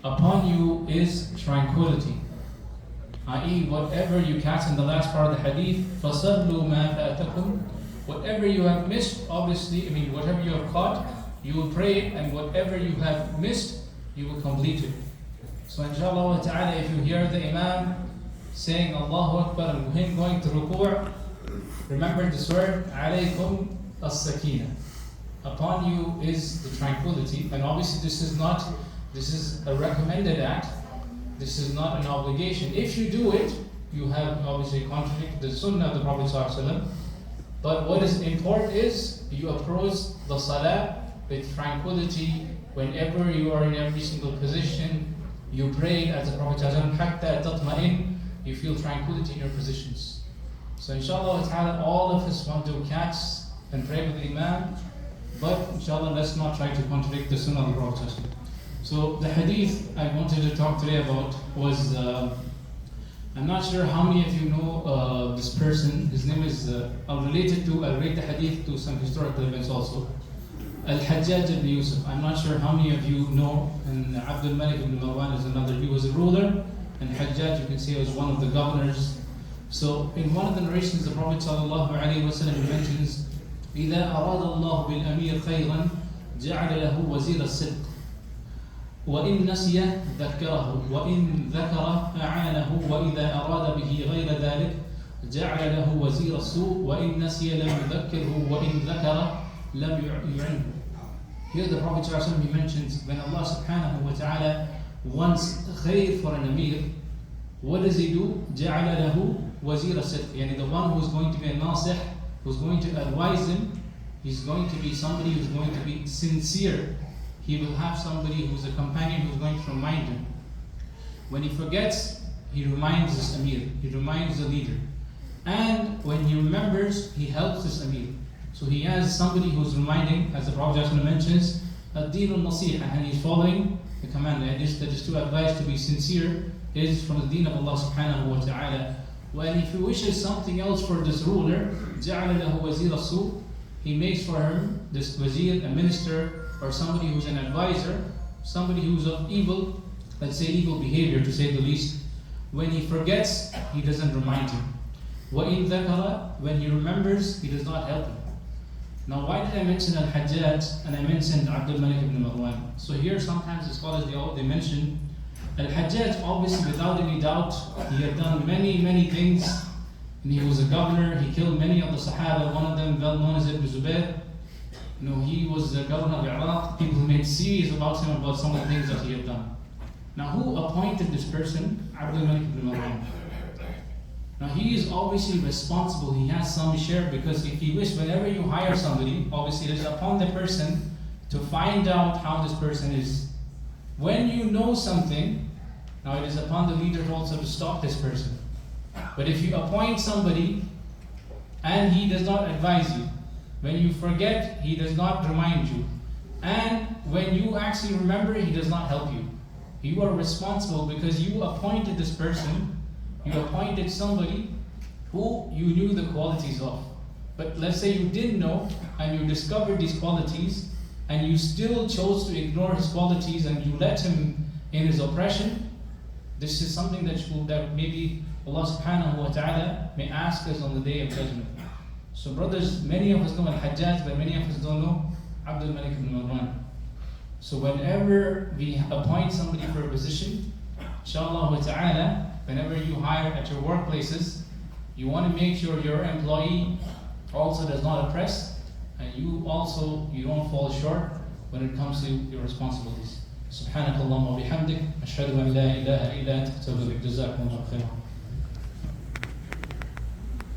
upon you is tranquility. I.e., whatever you catch in the last part of the hadith, فَصَلُّوا مَا فَأَتَكُمْ. Whatever you have missed, obviously, whatever you have caught, you will pray, and whatever you have missed, you will complete it. So inshallah ta'ala, if you hear the Imam saying Allahu Akbar and him going to ruku', remember this word, alaykum as-sakina. Upon you is the tranquility, and obviously this is a recommended act. This is not an obligation. If you do it, you have obviously contradicted the sunnah of the Prophet ﷺ. But what is important is you approach the salah with tranquility. Whenever you are in every single position, you pray as the Prophet ﷺ, حَتَّى تَطْمَئِنْ. You feel tranquility in your positions. So inshallah ta'ala, all of us want to catch and pray with the Imam, but inshallah let's not try to contradict the sunnah of the Prophet ﷺ. So the hadith I wanted to talk today about was, I'm not sure how many of you know this person. His name is, I'll relate the hadith to some historical events also. Al-Hajjaj ibn Yusuf. I'm not sure how many of you know, and Abdul Malik ibn Marwan is another. He was a ruler, and Hajjaj, you can say, was one of the governors. So in one of the narrations, the Prophet ﷺ mentions, إِذَا أَرَادَ اللَّهُ بِالْأَمِيرِ خَيْرًا جَعَلَ لَهُ وَزِيرَ الصِّدْقِ وَإِن نَسِيَ ذَكَّرَهُ وَإِن ذَكَرَ أَعَانَهُ وَإِذَا أَرَادَ بِهِ غَيْرَ ذَلِكَ جَعَلَ لَهُ وَزِيرَ السُّوءِ وَإِن نَسِيَ لَمْ يُذَكِّرْهُ وَإِن ذَكَرَ لَمْ يُعِنْهُ. Here the Prophet ﷺ, he mentions when Allah subhanahu wa ta'ala wants khair for an amir, what does he do? جَعَلَ لَهُ وَزِيرَ الصِّدْقِ. Yani the one who's going to be a nasih, who's going to advise him, he's going to be somebody who's going to be sincere. He will have somebody who's a companion who's going to remind him. When he forgets, he reminds this amir, he reminds the leader. And when he remembers, he helps this amir. So he has somebody who's reminding, as the Prophet mentions, ad-deen al-nasiha, and he's following the command. That is to advise to be sincere, is from the deen of Allah subhanahu wa ta'ala. When if he wishes something else for this ruler, جَعَلَ لَهُ وَزِيرَ السُّوءِ, he makes for him this wazir, a minister, or somebody who's an advisor, somebody who's of evil, let's say evil behavior to say the least. When he forgets, he doesn't remind him. وَإِن ذَكَرَ, when he remembers, he does not help him. Now why did I mention Al-Hajjaj and I mentioned Abdul Malik ibn Marwan? So here sometimes the scholars they mention Al-Hajjaj, obviously without any doubt, he had done many things, and he was a governor. He killed many of the Sahaba. One of them, well known as Ibn Zubayr. He was the governor of Iraq. People made series about him, about some of the things that he had done. Now who appointed this person? Abdul Malik ibn Marwan. Now he is obviously responsible. He has some share, because if he wishes, whenever you hire somebody, obviously it is upon the person to find out how this person is. When you know something, now it is upon the leader also to stop this person. But if you appoint somebody and he does not advise you, when you forget, he does not remind you, and when you actually remember, he does not help you. You are responsible because you appointed this person. You appointed somebody who you knew the qualities of. But let's say you didn't know and you discovered these qualities and you still chose to ignore his qualities and you let him in his oppression. This is something that maybe Allah subhanahu wa ta'ala may ask us on the day of judgment. So brothers, many of us know Al-Hajjaj, but many of us don't know Abdul Malik ibn Marwan. So whenever we appoint somebody for a position, inshallah wa ta'ala, whenever you hire at your workplaces, you want to make sure your employee also does not oppress, and you don't fall short when it comes to your responsibilities. Subhanakallahumma wa bihamdik, ashhadu an la ilaha illa anta, astaghfiruka wa atubu ilaik. Jazakumullahu khairan.